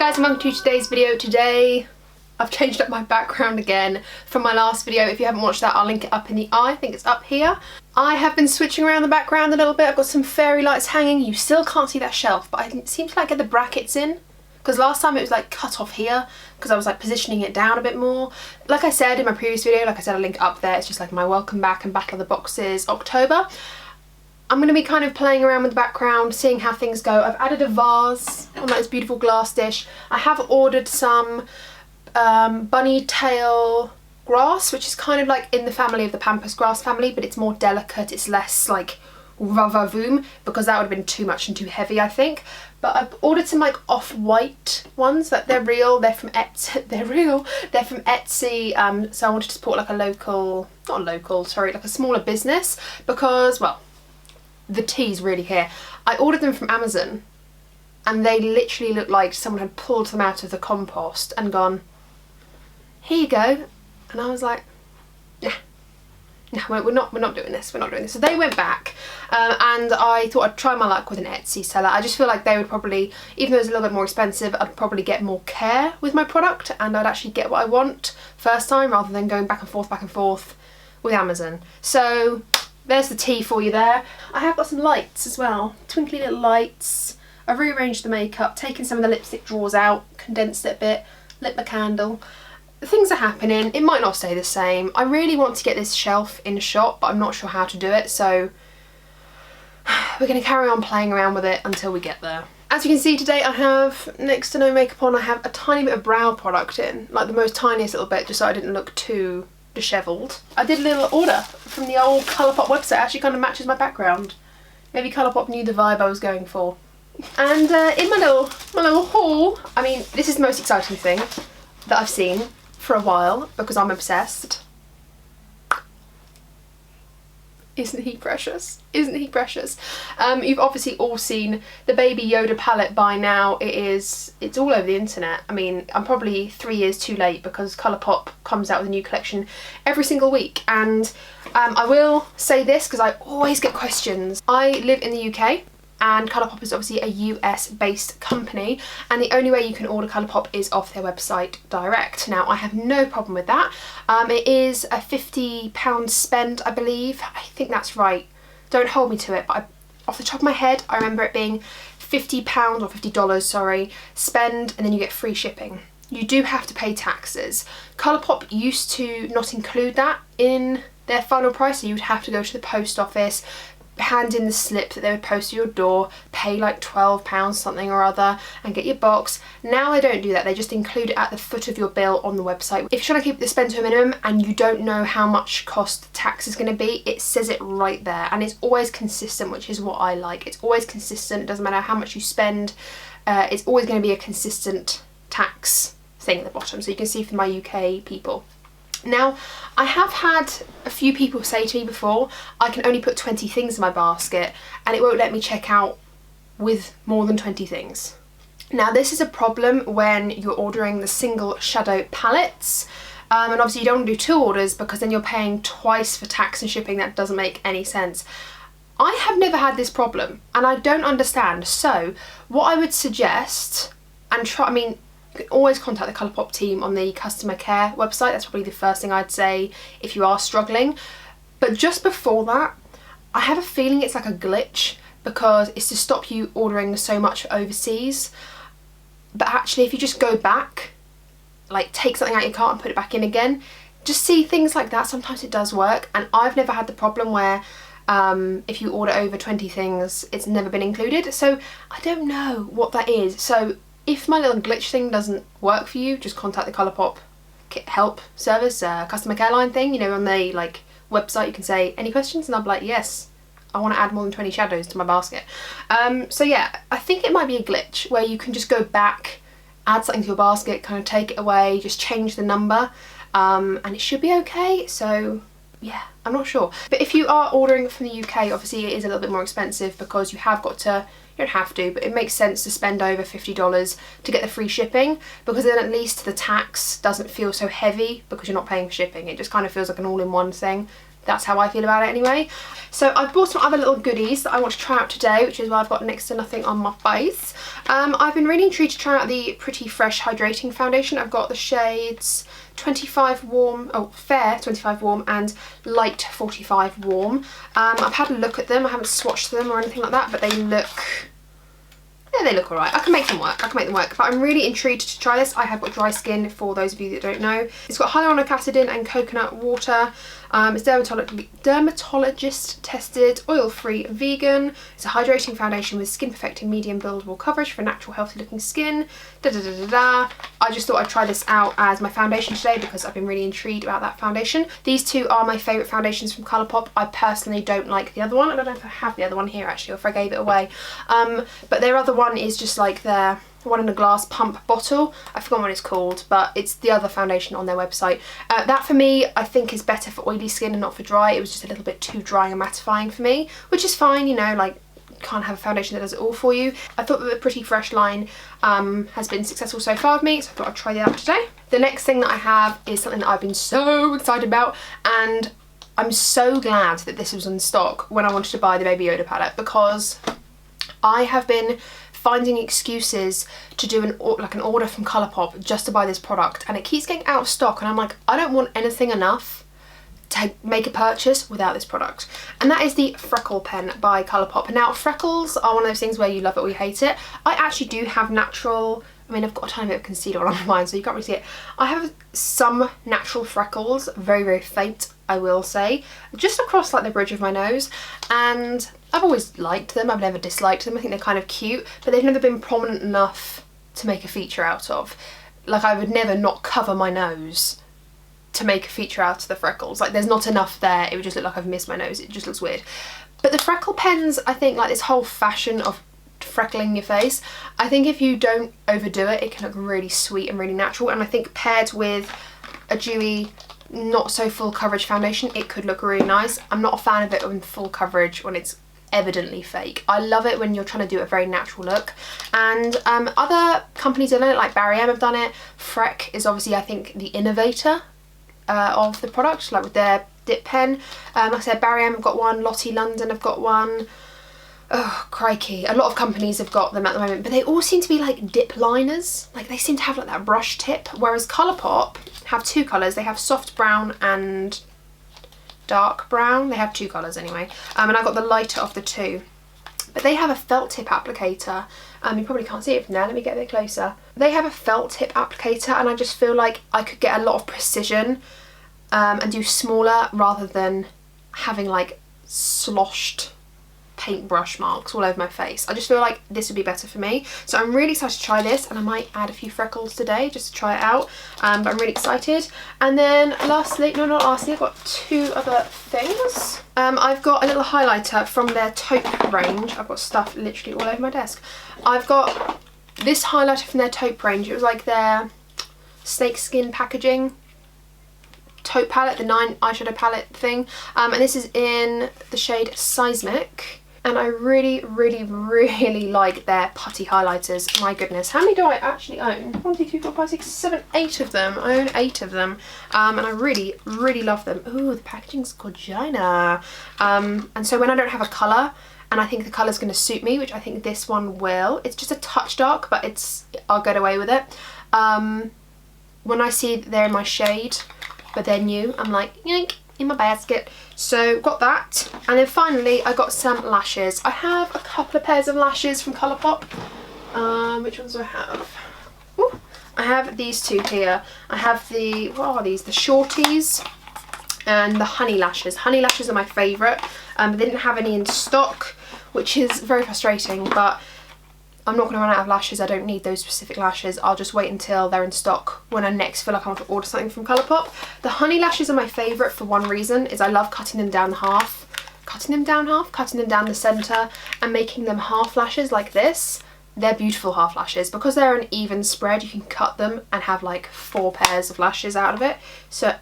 guys and welcome to today's video. Today I've changed up my background again from my last video. If you haven't watched that, I'll link it up in the eye. I think it's up here. I have been switching around the background a little bit. I've got some fairy lights hanging. You still can't see that shelf, but I seem to like get the brackets in, because last time it was like cut off here because I was like positioning it down a bit more. Like I said in my previous video, like I said, I'll link it up there. It's just like my welcome back and Battle of the Boxes October. I'm going to be kind of playing around with the background, seeing how things go. I've added a vase on this beautiful glass dish. I have ordered some bunny tail grass, which is kind of like in the family of the pampas grass family, but it's more delicate. It's less like va-va-voom, because that would have been too much and too heavy, I think. But I've ordered some like off-white ones that they're real. They're from Etsy. They're real. They're from Etsy. So I wanted to support like a local, not a local, sorry, like a smaller business, because, well, the tea's really here. I ordered them from Amazon and they literally look like someone had pulled them out of the compost and gone, here you go. And I was like, nah, we're not doing this, we're not doing this. So they went back and I thought I'd try my luck with an Etsy seller. I just feel like they would probably, even though it's a little bit more expensive, I'd probably get more care with my product and I'd actually get what I want first time rather than going back and forth with Amazon. So there's the tea for you there. I have got some lights as well, twinkly little lights. I've rearranged the makeup, taken some of the lipstick drawers out, condensed it a bit, lit my candle. Things are happening. It might not stay the same. I really want to get this shelf in shot, but I'm not sure how to do it, so we're going to carry on playing around with it until we get there. As you can see today, I have next to no makeup on. I have a tiny bit of brow product in, like the most tiniest little bit, just so I didn't look too dishevelled. I did a little order from the old Colourpop website. It actually kind of matches my background. Maybe Colourpop knew the vibe I was going for. And in my little haul, I mean, this is the most exciting thing that I've seen for a while because I'm obsessed. Isn't he precious? Isn't he precious? You've obviously all seen the baby Yoda palette by now. It's all over the internet. I mean, I'm probably 3 years too late because Colourpop comes out with a new collection every single week. And I will say this because I always get questions. I live in the UK and Colourpop is obviously a US based company, and the only way you can order Colourpop is off their website direct. Now I have no problem with that. It is a £50 spend, I believe. I think that's right. Don't hold me to it, but off the top of my head I remember it being £50 or $50, sorry, spend, and then you get free shipping. You do have to pay taxes. Colourpop used to not include that in their final price, so you would have to go to the post office, hand in the slip that they would post to your door, pay like £12 something or other and get your box. Now they don't do that, they just include it at the foot of your bill on the website. If you're trying to keep the spend to a minimum and you don't know how much cost the tax is going to be, it says it right there, and it's always consistent, which is what I like. It's always consistent, it doesn't matter how much you spend, it's always going to be a consistent tax thing at the bottom, so you can see for my UK people. Now, I have had a few people say to me before, I can only put 20 things in my basket and it won't let me check out with more than 20 things. Now, this is a problem when you're ordering the single shadow palettes. And obviously you don't want to do 2 orders because then you're paying twice for tax and shipping. That doesn't make any sense. I have never had this problem and I don't understand. So what I would suggest, and try, I mean, you can always contact the Colourpop team on the customer care website. That's probably the first thing I'd say if you are struggling. But just before that, I have a feeling it's like a glitch because it's to stop you ordering so much overseas. But actually, if you just go back, like take something out of your cart and put it back in again, just see things like that. Sometimes it does work. And I've never had the problem where if you order over 20 things, it's never been included. So I don't know what that is. So if my little glitch thing doesn't work for you, just contact the Colourpop help service, customer care line thing, you know, on the like website. You can say any questions and I'll be like, yes, I want to add more than 20 shadows to my basket. So yeah, I think it might be a glitch where you can just go back, add something to your basket, kind of take it away, just change the number, and it should be okay. So yeah, I'm not sure. But if you are ordering from the UK, obviously it is a little bit more expensive because you have got to, you don't have to, but it makes sense to spend over $50 to get the free shipping, because then at least the tax doesn't feel so heavy because you're not paying for shipping. It just kind of feels like an all-in-one thing. That's how I feel about it anyway. So I've bought some other little goodies that I want to try out today, which is why I've got next to nothing on my face. I've been really intrigued to try out the Pretty Fresh Hydrating Foundation. I've got the shades 25 warm, fair 25 warm and light 45 warm. I've had a look at them. I haven't swatched them or anything like that, but they look... yeah, they look alright. I can make them work. But I'm really intrigued to try this. I have got dry skin, for those of you that don't know. It's got hyaluronic acid in and coconut water. It's dermatologist tested, oil-free, vegan. It's a hydrating foundation with skin perfecting medium buildable coverage for natural healthy looking skin. I just thought I'd try this out as my foundation today because I've been really intrigued about that foundation. These two are my favourite foundations from Colourpop. I personally don't like the other one. I don't know if I have the other one here actually or if I gave it away. But their other one is just like their one in a glass pump bottle. I forgot what it's called, but it's the other foundation on their website. That for me I think is better for oily skin and not for dry. It was just a little bit too dry and mattifying for me, which is fine, you know, like you can't have a foundation that does it all for you. I thought that the Pretty Fresh line has been successful so far with me, so I thought I'd try that out today. The next thing that I have is something that I've been so excited about, and I'm so glad that this was in stock when I wanted to buy the Baby Yoda palette, because I have been finding excuses to do an order from Colourpop just to buy this product, and it keeps getting out of stock, and I'm like, I don't want anything enough to make a purchase without this product. And that is the Freckle Pen by Colourpop. Now, freckles are one of those things where you love it or you hate it. I actually do have natural, I mean, I've got a tiny bit of concealer on mine, so you can't really see it. I have some natural freckles, very, very faint, I will say, just across like the bridge of my nose, and I've always liked them. I've never disliked them. I think they're kind of cute, but they've never been prominent enough to make a feature out of. Like, I would never not cover my nose to make a feature out of the freckles. Like, there's not enough there. It would just look like I've missed my nose. It just looks weird. But the Freckle Pens, I think, like this whole fashion of freckling your face, I think if you don't overdo it, it can look really sweet and really natural. And I think paired with a dewy, not so full coverage foundation, it could look really nice. I'm not a fan of it on full coverage when it's evidently fake. I love it when you're trying to do a very natural look. And other companies have done it, like Barry M have done it. Freck is obviously, I think, the innovator of the product, like with their dip pen. Like I said, Barry M have got one, Lottie London have got one. Oh, crikey. A lot of companies have got them at the moment, but they all seem to be like dip liners. Like, they seem to have like that brush tip, whereas Colourpop have two colours. They have soft brown and dark brown. They have two colours anyway. And I got the lighter of the two. But they have a felt tip applicator. You probably can't see it from there. Let me get a bit closer. They have a felt tip applicator, and I just feel like I could get a lot of precision and do smaller rather than having like sloshed paintbrush marks all over my face. I just feel like this would be better for me. So I'm really excited to try this, and I might add a few freckles today just to try it out. But I'm really excited. And then lastly, no, not lastly, I've got two other things. I've got a little highlighter from their taupe range. I've got stuff literally all over my desk. I've got this highlighter from their taupe range. It was like their snakeskin packaging taupe palette, the 9 eyeshadow palette thing. And this is in the shade Seismic. And I really, really, really like their putty highlighters. My goodness, how many do I actually own? 1, 2, 3, 4, 5, 6, 7, 8 of them. I own 8 of them. And I really, really love them. Ooh, the packaging's gorgina. And so when I don't have a colour, and I think the colour's going to suit me, which I think this one will. It's just a touch dark, but I'll get away with it. When I see they're in my shade, but they're new, I'm like, yank, in my basket. So got that. And then finally I got some lashes. I have a couple of pairs of lashes from Colourpop. Which ones do I have? Ooh, I have these two here. I have the, what are these? The shorties and the honey lashes. Honey lashes are my favourite. They didn't have any in stock, which is very frustrating, but I'm not going to run out of lashes. I don't need those specific lashes. I'll just wait until they're in stock when I next feel like I want to order something from Colourpop. The honey lashes are my favourite for one reason, is I love cutting them down half. Cutting them down the centre and making them half lashes like this. They're beautiful half lashes. Because they're an even spread, you can cut them and have like 4 pairs of lashes out of it. So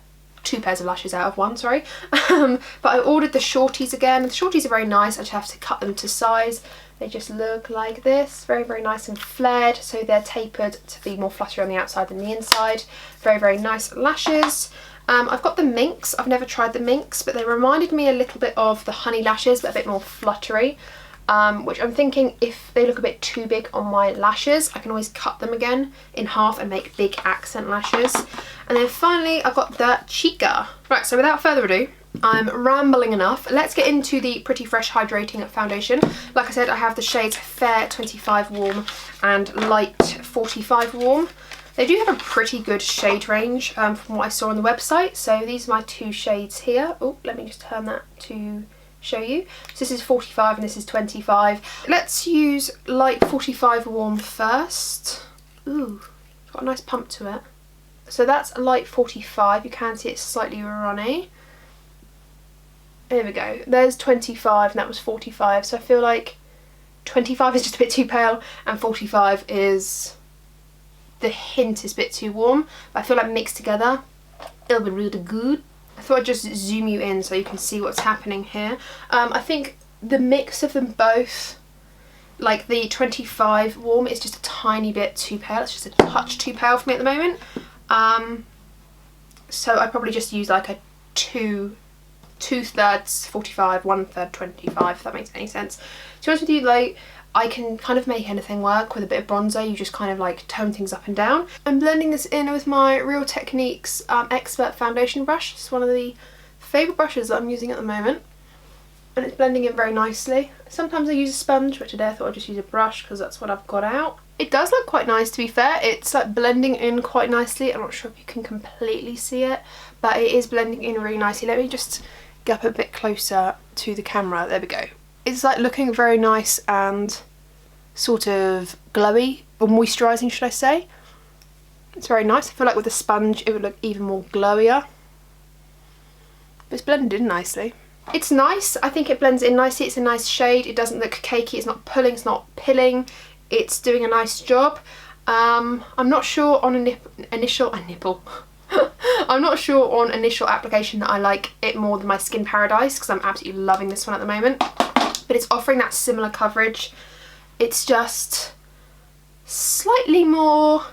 2 pairs of lashes out of one, sorry. But I ordered the shorties again. The shorties are very nice. I just have to cut them to size. They just look like this, very, very nice and flared. So they're tapered to be more fluttery on the outside than the inside. Very, very nice lashes. I've got the minks. I've never tried the minks, but they reminded me a little bit of the honey lashes, but a bit more fluttery. Which I'm thinking if they look a bit too big on my lashes, I can always cut them again in half and make big accent lashes. And then finally I've got the Chica. Right, so without further ado, I'm rambling enough. Let's get into the Pretty Fresh Hydrating Foundation. Like I said, I have the shades Fair 25 Warm and Light 45 Warm. They do have a pretty good shade range from what I saw on the website. So these are my two shades here. Oh, let me just turn that to show you. So this is 45 and this is 25. Let's use Light 45 Warm first. Ooh, it's got a nice pump to it. So that's Light 45. You can see it's slightly runny. There we go. There's 25 and that was 45. So I feel like 25 is just a bit too pale and 45 is... the hint is a bit too warm, but I feel like mixed together it'll be really good. I thought I'd just zoom you in so you can see what's happening here. I think the mix of them both, like the 25 Warm is just a tiny bit too pale. It's just a touch too pale for me at the moment. So I probably just use like a two-thirds 45, 1/3 25, if that makes any sense. To be honest with you, like, I can kind of make anything work with a bit of bronzer. You just kind of like tone things up and down. I'm blending this in with my Real Techniques Expert Foundation brush. It's one of the favourite brushes that I'm using at the moment. And it's blending in very nicely. Sometimes I use a sponge, but today I thought I'd just use a brush because that's what I've got out. It does look quite nice, to be fair. It's like blending in quite nicely. I'm not sure if you can completely see it, but it is blending in really nicely. Let me just get up a bit closer to the camera. There we go. It's like looking very nice and sort of glowy, or moisturising should I say. It's very nice. I feel like with a sponge it would look even more glowier. But it's blended in nicely. It's nice. I think it blends in nicely. It's a nice shade. It doesn't look cakey. It's not pulling. It's not pilling. It's doing a nice job. I'm not sure on I'm not sure on initial application that I like it more than my Skin Paradise, because I'm absolutely loving this one at the moment. But it's offering that similar coverage. It's just slightly more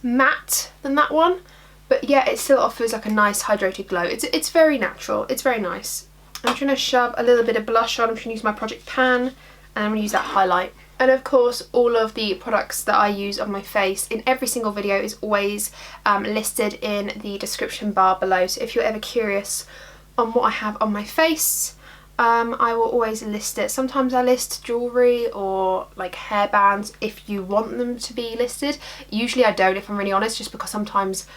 matte than that one, but yeah, it still offers like a nice hydrated glow. It's very natural. It's very nice. I'm trying to shove a little bit of blush on. I'm trying to use my Project Pan, and I'm going to use that highlight. And of course, all of the products that I use on my face in every single video is always listed in the description bar below. So if you're ever curious on what I have on my face, I will always list it. Sometimes I list jewellery or like hairbands if you want them to be listed. Usually I don't, if I'm really honest, just because sometimes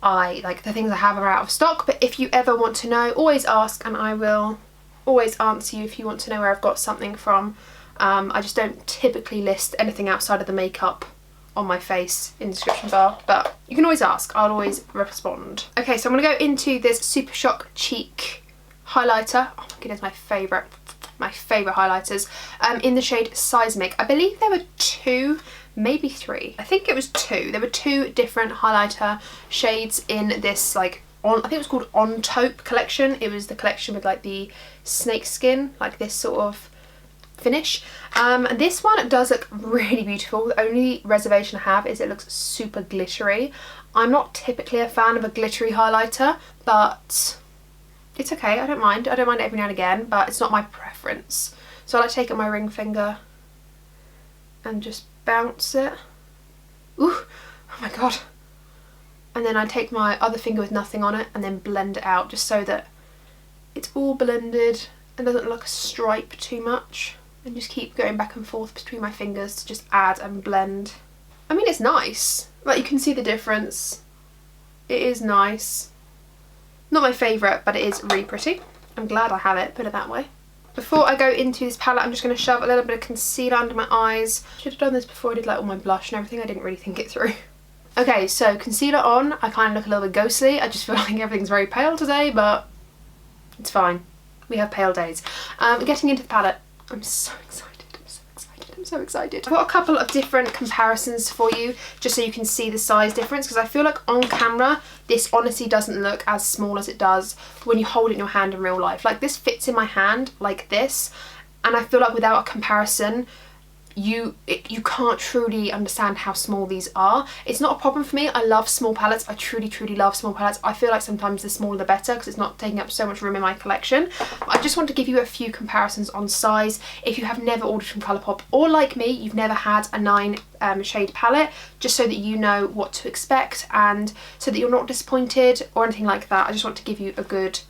the things I have are out of stock. But if you ever want to know, always ask and I will always answer you if you want to know where I've got something from. I just don't typically list anything outside of the makeup on my face in the description bar, but you can always ask. I'll always respond. Okay, so I'm going to go into this Super Shock Cheek highlighter. Oh my goodness, my favourite highlighters, in the shade Seismic. I believe there were two, maybe three. I think it was two. There were two different highlighter shades in this, like, I think it was called On Taupe collection. It was the collection with like the snake skin, like this sort of finish. This one does look really beautiful. The only reservation I have is it looks super glittery. I'm not typically a fan of a glittery highlighter, but it's okay. I don't mind. I don't mind it every now and again, but it's not my preference. So I like to take up my ring finger and just bounce it. Ooh, oh my god. And then I take my other finger with nothing on it and then blend it out, just so that it's all blended and doesn't look like a stripe too much. And just keep going back and forth between my fingers to just add and blend. I mean, it's nice. Like, you can see the difference. It is nice. Not my favourite, but it is really pretty. I'm glad I have it, put it that way. Before I go into this palette, I'm just going to shove a little bit of concealer under my eyes. Should have done this before I did like all my blush and everything. I didn't really think it through. Okay, so concealer on. I kind of look a little bit ghostly. I just feel like everything's very pale today, but it's fine. We have pale days. Getting into the palette. I'm so excited. I'm so excited. I've got a couple of different comparisons for you, just so you can see the size difference, because I feel like on camera this honestly doesn't look as small as it does when you hold it in your hand in real life. Like, this fits in my hand like this, and I feel like without a comparison you can't truly understand how small these are. It's not a problem for me. I love small palettes. I truly love small palettes. I feel like sometimes the smaller the better because it's not taking up so much room in my collection. But I just want to give you a few comparisons on size. If you have never ordered from Colourpop, or like me, you've never had a 9 shade palette, just so that you know what to expect and so that you're not disappointed or anything like that. I just want to give you a good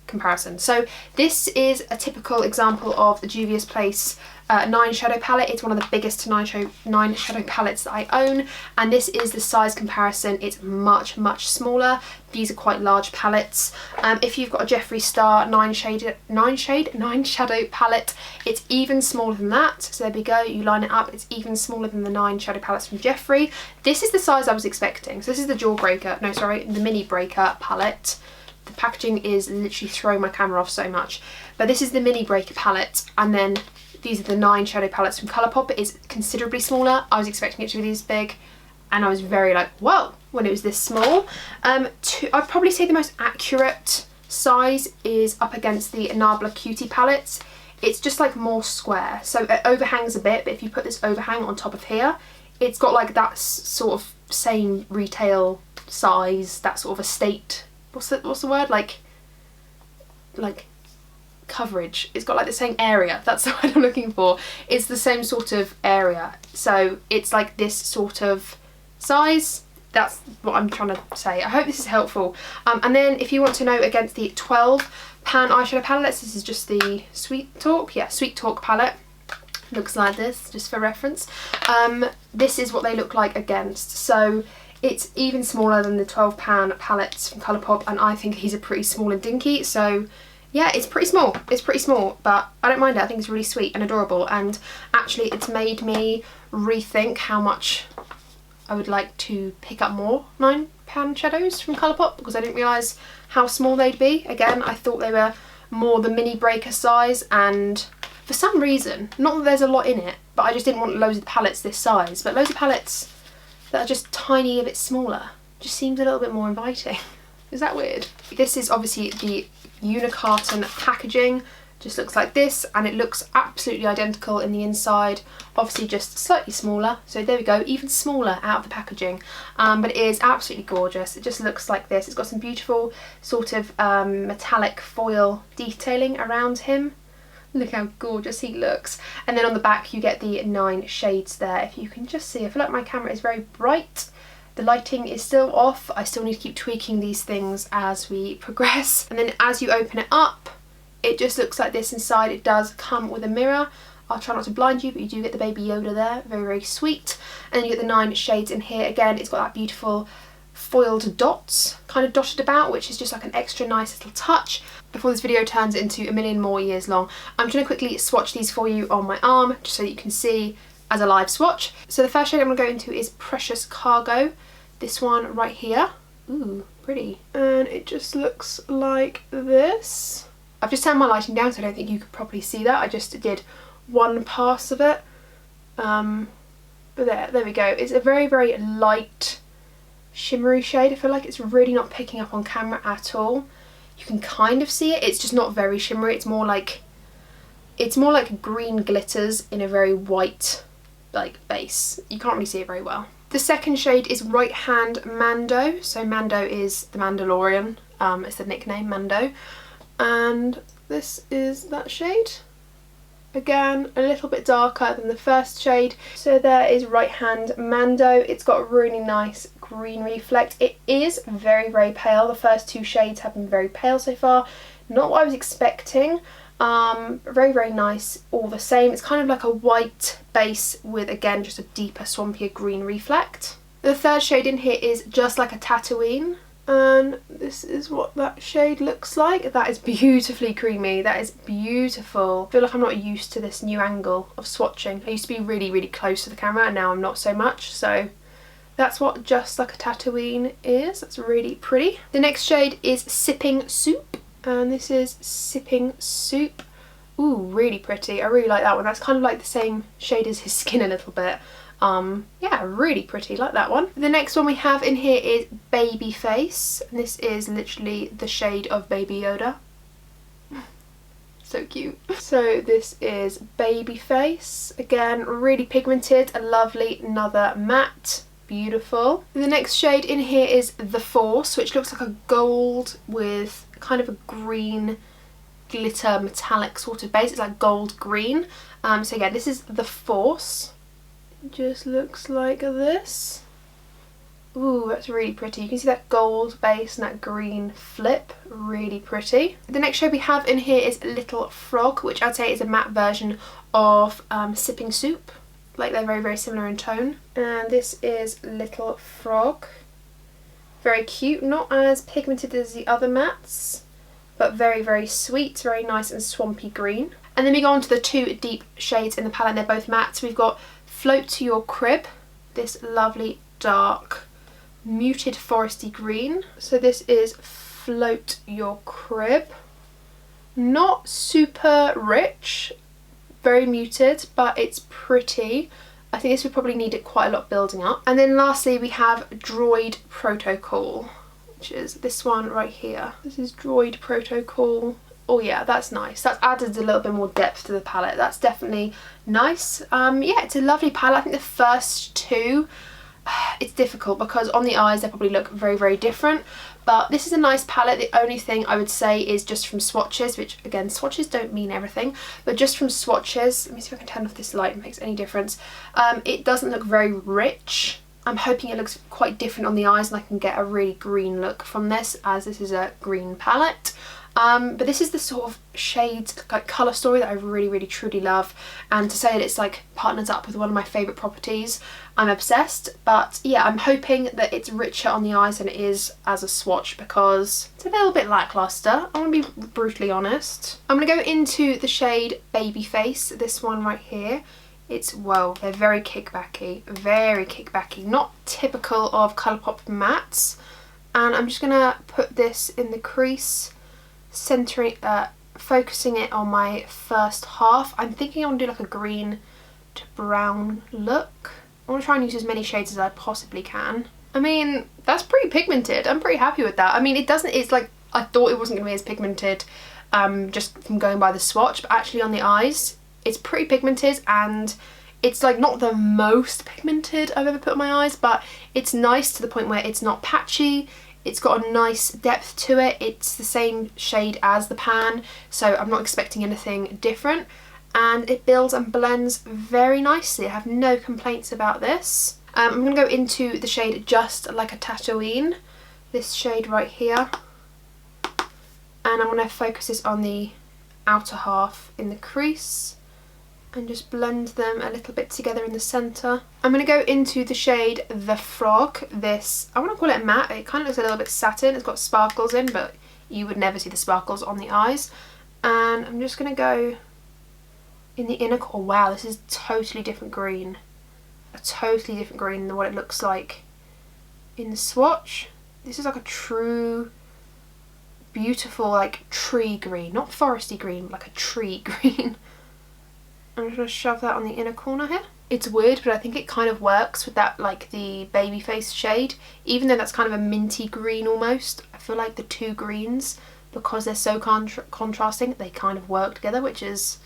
comparison. So this is a typical example of the Juvia's Place 9 shadow palette. It's one of the biggest 9 shadow palettes that I own, and this is the size comparison. It's much smaller. These are quite large palettes. If you've got a Jeffree Star 9 shadow palette, it's even smaller than that. So there we go, you line it up, it's even smaller than the 9 shadow palettes from Jeffree. This is the size I was expecting. So this is the Jawbreaker, no sorry, the Mini Breaker palette. The packaging is literally throwing my camera off so much. But this is the Mini Breaker palette, and then these are the 9 shadow palettes from Colourpop. It is considerably smaller. I was expecting it to be this big, and I was very like, whoa, when it was this small. I'd probably say the most accurate size is up against the Nabla Cutie palettes. It's just like more square, so it overhangs a bit, but if you put this overhang on top of here, it's got like that sort of same retail size, that sort of estate, what's the word, like coverage. It's got like the same area, that's the word I'm looking for. It's the same sort of area, so it's like this sort of size. That's what I'm trying to say. I hope this is helpful. And then if you want to know, against the 12 pan eyeshadow palettes, this is just the Sweet Talk, yeah, Sweet Talk palette. Looks like this, just for reference. This is what they look like against. So it's even smaller than the 12 pan palettes from Colourpop, and I think he's a pretty small and dinky, so yeah, it's pretty small. It's pretty small, but I don't mind it. I think it's really sweet and adorable, and actually it's made me rethink how much I would like to pick up more 9 pan shadows from Colourpop, because I didn't realise how small they'd be. Again, I thought they were more the Mini Breaker size, and for some reason, not that there's a lot in it, but I just didn't want loads of palettes this size, but loads of palettes that are just tiny, a bit smaller, just seems a little bit more inviting. Is that weird? This is obviously the unicarton packaging. Just looks like this, and it looks absolutely identical in the inside, obviously just slightly smaller. So there we go, even smaller out of the packaging, but it is absolutely gorgeous. It just looks like this. It's got some beautiful sort of metallic foil detailing around him. Look how gorgeous he looks. And then on the back you get the 9 shades there. If you can just see, I feel like my camera is very bright. The lighting is still off. I still need to keep tweaking these things as we progress. And then as you open it up, it just looks like this inside. It does come with a mirror. I'll try not to blind you, but you do get the baby Yoda there. Very sweet. And then you get the 9 shades in here. Again, it's got that beautiful foiled dots kind of dotted about, which is just like an extra nice little touch. Before this video turns into a million more years long, I'm just going to quickly swatch these for you on my arm, just so that you can see as a live swatch. So the first shade I'm going to go into is Precious Cargo. This one right here. Ooh, pretty. And it just looks like this. I've just turned my lighting down, so I don't think you could probably see that. I just did one pass of it. But there we go. It's a very light, shimmery shade. I feel like it's really not picking up on camera at all. You can kind of see it. It's just not very shimmery. It's more like green glitters in a very white like base. You can't really see it very well. The second shade is Right Hand Mando. So Mando is the Mandalorian. It's the nickname, Mando. And this is that shade. Again, a little bit darker than the first shade. So there is Right Hand Mando. It's got a really nice green reflect. It is very pale. The first 2 shades have been very pale so far. Not what I was expecting. Very nice all the same. It's kind of like a white base with, again, just a deeper, swampier green reflect. The third shade in here is Just Like a Tatooine. And this is what that shade looks like. That is beautifully creamy. That is beautiful. I feel like I'm not used to this new angle of swatching. I used to be really close to the camera, and now I'm not so much. So that's what Just Like a Tatooine is. That's really pretty. The next shade is Sipping Soup. And this is Sipping Soup. Ooh, really pretty. I really like that one. That's kind of like the same shade as his skin a little bit. Yeah, really pretty, like that one. The next one we have in here is Baby Face, and this is literally the shade of Baby Yoda. So cute. So this is Baby Face. Again, really pigmented, a lovely, another matte. Beautiful. The next shade in here is The Force, which looks like a gold with kind of a green glitter metallic sort of base. It's like gold green. So yeah, this is The Force. It just looks like this. Ooh, that's really pretty. You can see that gold base and that green flip. Really pretty. The next shade we have in here is Little Frog, which I'd say is a matte version of Sipping Soup. Like, they're very, very similar in tone. And this is Little Frog. Very cute. Not as pigmented as the other mattes, but very, very sweet. Very nice and swampy green. And then we go on to the two deep shades in the palette. They're both mattes. We've got Float to Your Crib. This lovely dark muted foresty green. So this is Float Your Crib. Not super rich, very muted, but it's pretty. I think this would probably need it quite a lot building up. And then lastly we have Droid Protocol, which is this one right here. This is Droid Protocol. Oh yeah, that's nice. That's added a little bit more depth to the palette. That's definitely nice. Yeah, it's a lovely palette. I think the first two, it's difficult because on the eyes they probably look very, very different, but this is a nice palette. The only thing I would say is just from swatches, which again, swatches don't mean everything, but just from swatches, let me see if I can turn off this light if it makes any difference. It doesn't look very rich. I'm hoping it looks quite different on the eyes and I can get a really green look from this, as this is a green palette. But this is the sort of shade, like colour story that I really, really, truly love. And to say that it's like partners up with one of my favourite properties, I'm obsessed. But yeah, I'm hoping that it's richer on the eyes than it is as a swatch because it's a little bit lackluster. I want to be brutally honest. I'm going to go into the shade Baby Face, this one right here. It's, well, they're very kickbacky, not typical of Colourpop mattes. And I'm just going to put this in the crease, centering, focusing it on my first half. I'm thinking I want to do like a green to brown look. I want to try and use as many shades as I possibly can. I mean, that's pretty pigmented. I'm pretty happy with that. I mean, it's like, I thought it wasn't going to be as pigmented just from going by the swatch, but actually on the eyes, it's pretty pigmented, and it's like not the most pigmented I've ever put on my eyes, but it's nice to the point where it's not patchy. It's got a nice depth to it. It's the same shade as the pan, so I'm not expecting anything different. And it builds and blends very nicely. I have no complaints about this. I'm going to go into the shade Just Like a Tatooine, this shade right here. And I'm going to focus this on the outer half in the crease and just blend them a little bit together in the centre. I'm going to go into the shade The Frog. This, I want to call it matte. It kind of looks a little bit satin. It's got sparkles in, but you would never see the sparkles on the eyes. And I'm just going to go in the inner corner. Oh, wow, this is totally different green. A totally different green than what it looks like in the swatch. This is like a true, beautiful, like tree green. Not foresty green, but like a tree green. I'm just going to shove that on the inner corner here. It's weird, but I think it kind of works with that, like the Baby Face shade. Even though that's kind of a minty green almost, I feel like the two greens, because they're so contrasting, they kind of work together, which is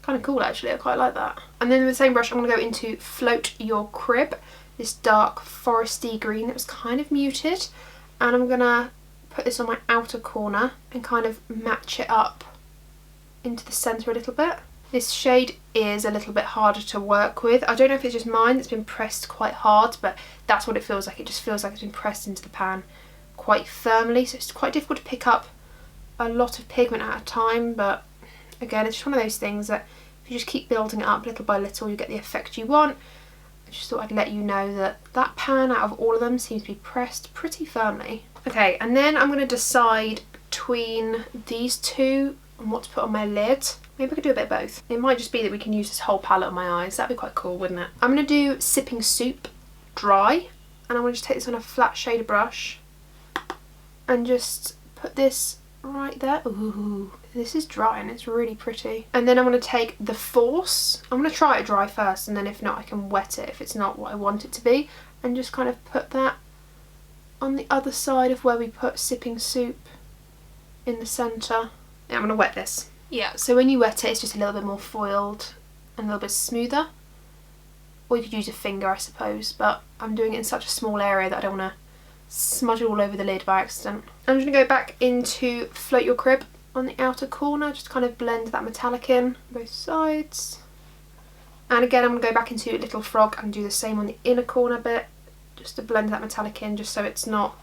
kind of cool actually. I quite like that. And then with the same brush, I'm going to go into Float Your Crib, this dark foresty green that was kind of muted. And I'm going to put this on my outer corner and kind of match it up into the centre a little bit. This shade is a little bit harder to work with. I don't know if it's just mine that's been pressed quite hard, but that's what it feels like. It just feels like it's been pressed into the pan quite firmly, so it's quite difficult to pick up a lot of pigment at a time. But again, it's just one of those things that if you just keep building it up little by little, you get the effect you want. I just thought I'd let you know that that pan out of all of them seems to be pressed pretty firmly. Okay, and then I'm going to decide between these two and what to put on my lid. Maybe I could do a bit of both. It might just be that we can use this whole palette on my eyes. That'd be quite cool, wouldn't it? I'm going to do Sipping Soup dry, and I'm going to just take this on a flat shader brush and just put this right there. Ooh, this is dry and it's really pretty. And then I'm going to take The Force. I'm going to try it dry first, and then if not, I can wet it if it's not what I want it to be, and just kind of put that on the other side of where we put Sipping Soup in the centre. Yeah, I'm going to wet this. Yeah, so when you wet it, it's just a little bit more foiled and a little bit smoother. Or you could use a finger, I suppose, but I'm doing it in such a small area that I don't want to smudge it all over the lid by accident. I'm just going to go back into Float Your Crib on the outer corner, just kind of blend that metallic in both sides. And again, I'm going to go back into Little Frog and do the same on the inner corner bit, just to blend that metallic in, just so it's not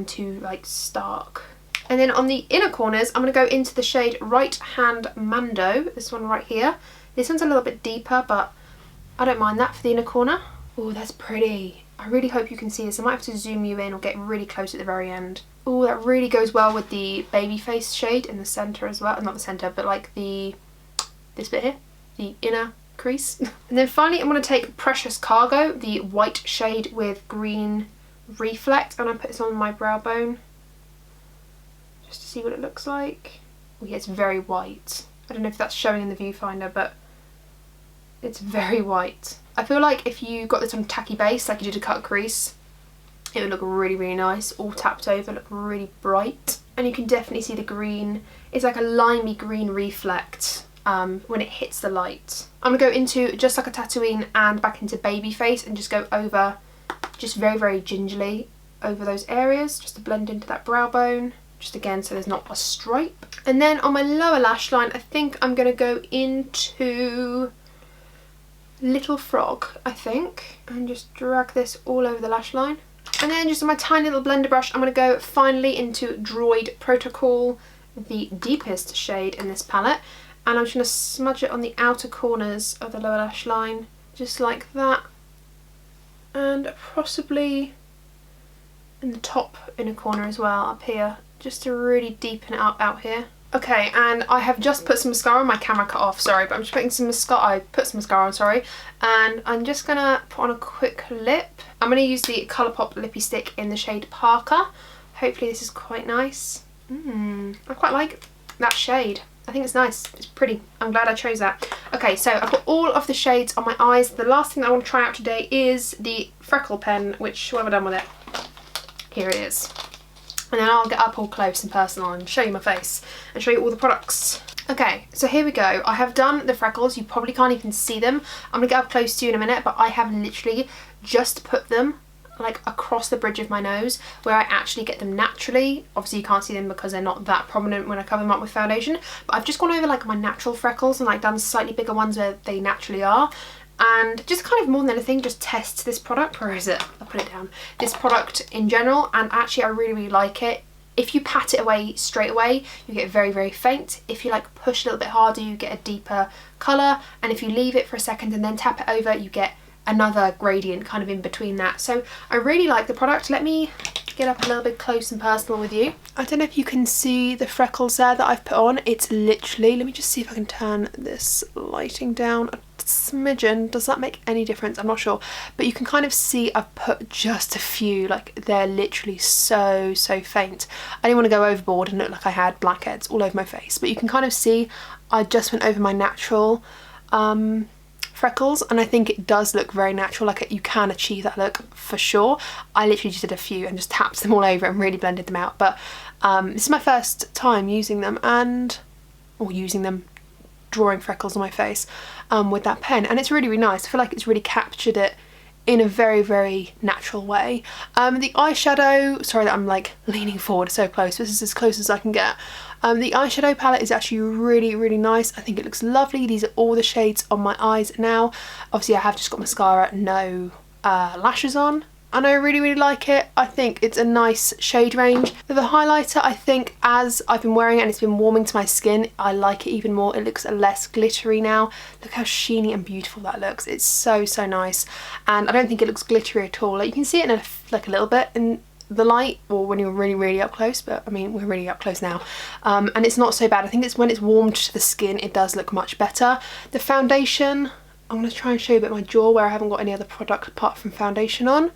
too like stark. And then on the inner corners, I'm going to go into the shade Right Hand Mando, this one right here. This one's a little bit deeper, but I don't mind that for the inner corner. Oh, that's pretty. I really hope you can see this. I might have to zoom you in or get really close at the very end. Oh, that really goes well with the baby face shade in the centre as well. Not the centre, but like this bit here, the inner crease. And then finally, I'm going to take Precious Cargo, the white shade with green reflect, and I put this on my brow bone just to see what it looks like. Oh yeah, it's very white. I don't know if that's showing in the viewfinder, but it's very white. I feel like if you got this on tacky base, like you did a cut crease, it would look really, really nice, all tapped over, look really bright. And you can definitely see the green. It's like a limey green reflect when it hits the light. I'm gonna go into Just Like a Tatooine and back into Babyface and just go over, just very, very gingerly over those areas, just to blend into that brow bone. Just again, so there's not a stripe. And then on my lower lash line, I think I'm gonna go into Little Frog, I think, and just drag this all over the lash line. And then just on my tiny little blender brush, I'm going to go finally into Droid Protocol, the deepest shade in this palette, and I'm just going to smudge it on the outer corners of the lower lash line, just like that, and possibly in the top inner corner as well, up here, just to really deepen it up out here. Okay, and I have just put some mascara on. My camera cut off, sorry, but I'm just putting some mascara. I put some mascara on, sorry, and I'm just gonna put on a quick lip. I'm gonna use the Colourpop Lippie stick in the shade Parker. Hopefully this is quite nice. I quite like that shade. I think it's nice. It's pretty. I'm glad I chose that. Okay, so I've got all of the shades on my eyes. The last thing that I want to try out today is the Freckle Pen, which, what have I done with it? Here it is. And then I'll get up all close and personal and show you my face and show you all the products. Okay, so here we go. I have done the freckles. You probably can't even see them. I'm gonna get up close to you in a minute, but I have literally just put them like across the bridge of my nose where I actually get them naturally. Obviously you can't see them because they're not that prominent when I cover them up with foundation, but I've just gone over like my natural freckles and like done slightly bigger ones where they naturally are. And just kind of more than anything, just test this product. Where is it? I'll put it down. This product in general, and actually I really, really like it. If you pat it away straight away, you get very, very faint. If you like push a little bit harder, you get a deeper colour. And if you leave it for a second and then tap it over, you get another gradient kind of in between that. So I really like the product. Let me get up a little bit close and personal with you. I don't know if you can see the freckles there that I've put on. It's literally, let me just see if I can turn this lighting down a smidgen. Does that make any difference? I'm not sure, but you can kind of see I've put just a few, like they're literally so faint. I didn't want to go overboard and look like I had blackheads all over my face, but you can kind of see I just went over my natural freckles, and I think it does look very natural. Like you can achieve that look for sure. I literally just did a few and just tapped them all over and really blended them out, but this is my first time using them drawing freckles on my face with that pen, and it's really, really nice. I feel like it's really captured it in a very, very natural way. The eyeshadow, sorry that I'm like leaning forward so close, this is as close as I can get. The eyeshadow palette is actually really, really nice. I think it looks lovely. These are all the shades on my eyes now. Obviously I have just got mascara, no lashes on, and I really, really like it. I think it's a nice shade range. For the highlighter, I think as I've been wearing it and it's been warming to my skin, I like it even more. It looks less glittery now. Look how sheeny and beautiful that looks. It's so nice, and I don't think it looks glittery at all. Like you can see it in like a little bit in the light or when you're really, really up close, but I mean we're really up close now, and it's not so bad. I think it's when it's warmed to the skin it does look much better. The foundation, I'm going to try and show you a bit of my jaw where I haven't got any other product apart from foundation on.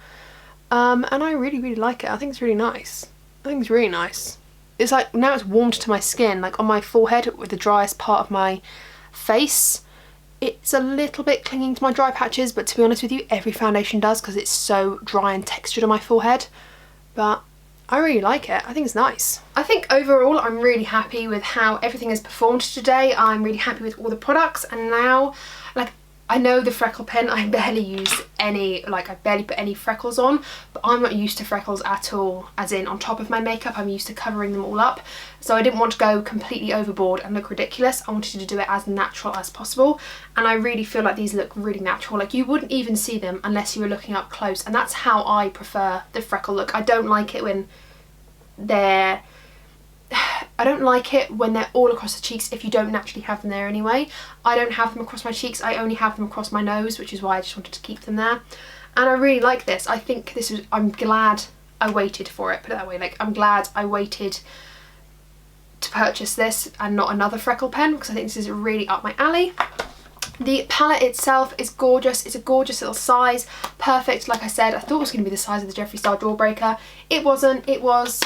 And I really, really like it. I think it's really nice. I think it's really nice. It's like, now it's warmed to my skin, like on my forehead with the driest part of my face. It's a little bit clinging to my dry patches, but to be honest with you, every foundation does because it's so dry and textured on my forehead. But I really like it. I think it's nice. I think overall I'm really happy with how everything has performed today. I'm really happy with all the products, and now, like, I know the Freckle Pen, I barely use any, like, I barely put any freckles on, but I'm not used to freckles at all, as in on top of my makeup. I'm used to covering them all up, so I didn't want to go completely overboard and look ridiculous. I wanted to do it as natural as possible, and I really feel like these look really natural. Like, you wouldn't even see them unless you were looking up close, and that's how I prefer the freckle look. I don't like it when they're all across the cheeks if you don't naturally have them there anyway. I don't have them across my cheeks, I only have them across my nose, which is why I just wanted to keep them there. And I really like this. I think this was, I'm glad I waited for it, put it that way. Like, I'm glad I waited to purchase this and not another Freckle Pen, because I think this is really up my alley. The palette itself is gorgeous. It's a gorgeous little size, perfect. Like I said, I thought it was going to be the size of the Jeffree Star Jawbreaker. It wasn't. It was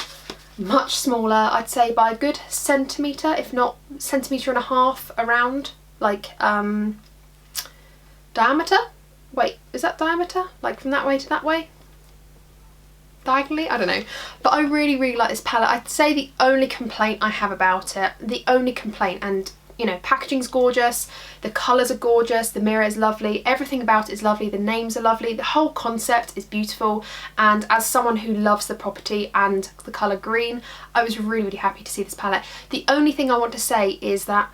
much smaller, I'd say by a good centimetre, if not centimetre and a half around, like diameter. Wait, is that diameter? Like from that way to that way? Diagonally? I don't know. But I really like this palette. I'd say the only complaint I have about it, the only complaint, and you know, packaging's gorgeous, the colours are gorgeous, the mirror is lovely, everything about it is lovely, the names are lovely, the whole concept is beautiful, and as someone who loves the property and the colour green, I was really happy to see this palette. The only thing I want to say is that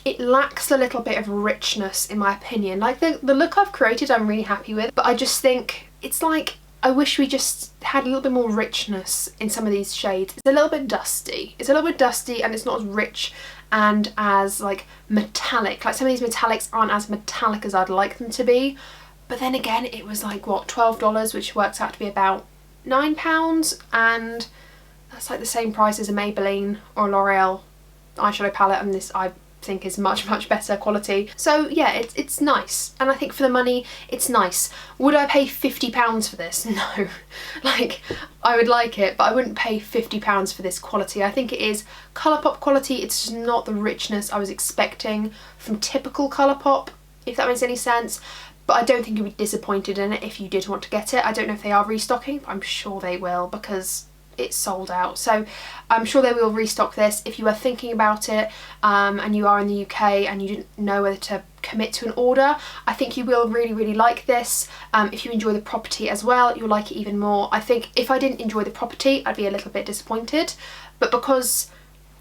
it lacks a little bit of richness, in my opinion. Like, the look I've created I'm really happy with, but I just think it's like, I wish we just had a little bit more richness in some of these shades. It's a little bit dusty. It's a little bit dusty, and it's not as rich and as like metallic. Like, some of these metallics aren't as metallic as I'd like them to be. But then again, it was like, what, $12, which works out to be about £9, and that's like the same price as a Maybelline or a L'Oreal eyeshadow palette, and this I think is much better quality. So yeah, it's nice, and I think for the money it's nice. Would I pay £50 for this? No. Like, I would like it, but I wouldn't pay £50 for this quality. I think it is Colourpop quality. It's just not the richness I was expecting from typical Colourpop, if that makes any sense. But I don't think you'd be disappointed in it if you did want to get it. I don't know if they are restocking, but I'm sure they will, because it's sold out. So I'm sure they will restock this. If you are thinking about it and you are in the UK and you didn't know whether to commit to an order, I think you will really like this. If you enjoy the property as well, you'll like it even more. I think if I didn't enjoy the property, I'd be a little bit disappointed, but because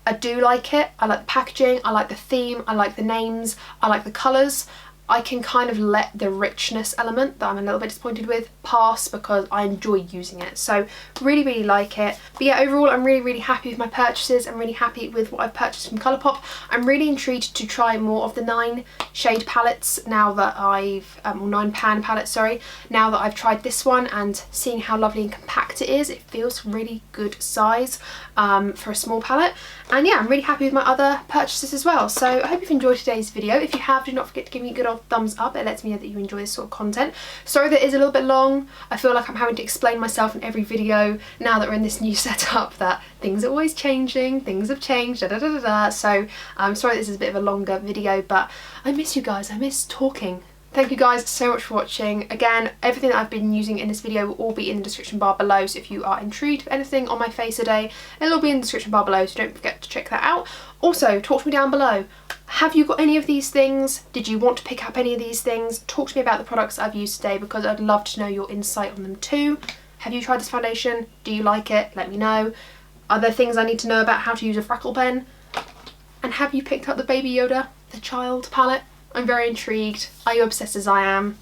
I do like it, I like the packaging, I like the theme, I like the names, I like the colours, I can kind of let the richness element that I'm a little bit disappointed with pass, because I enjoy using it. So really like it. But yeah, overall I'm really happy with my purchases. I'm really happy with what I've purchased from Colourpop. I'm really intrigued to try more of the 9 shade palettes now that I've, or 9 pan palettes, sorry, now that I've tried this one and seeing how lovely and compact it is. It feels really good size for a small palette. And yeah, I'm really happy with my other purchases as well. So I hope you've enjoyed today's video. If you have, do not forget to give me a good old thumbs up. It lets me know that you enjoy this sort of content. Sorry that it is a little bit long. I feel like I'm having to explain myself in every video now that we're in this new setup, that things are always changing, things have changed, So I'm sorry this is a bit of a longer video, but I miss you guys. I miss talking. Thank you guys so much for watching. Again, everything that I've been using in this video will all be in the description bar below, so if you are intrigued with anything on my face today, it'll all be in the description bar below, so don't forget to check that out. Also, talk to me down below. Have you got any of these things? Did you want to pick up any of these things? Talk to me about the products I've used today, because I'd love to know your insight on them too. Have you tried this foundation? Do you like it? Let me know. Are there things I need to know about how to use a Freckle Pen? And have you picked up the Baby Yoda, the child palette? I'm very intrigued. Are you obsessed as I am?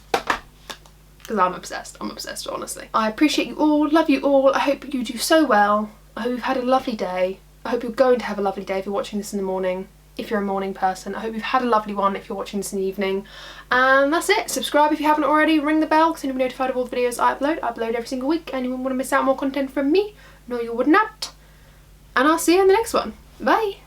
Because I'm obsessed, honestly. I appreciate you all, love you all. I hope you do so well. I hope you've had a lovely day. I hope you're going to have a lovely day if you're watching this in the morning, if you're a morning person. I hope you've had a lovely one if you're watching this in the evening. And that's it. Subscribe if you haven't already. Ring the bell, because you'll be notified of all the videos I upload. I upload every single week, and you wouldn't want to miss out on more content from me. No, you would not. And I'll see you in the next one. Bye.